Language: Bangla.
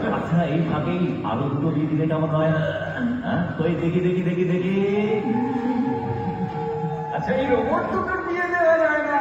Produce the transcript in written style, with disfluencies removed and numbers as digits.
আচ্ছা, এই ফাঁকেই আরো দুটো দিয়ে দিলে কেমন হয়? হ্যাঁ, তো এই দেখি দেখি দেখি দেখি। আচ্ছা, এই রোবট দুটো দিয়ে দেওয়া যায় না?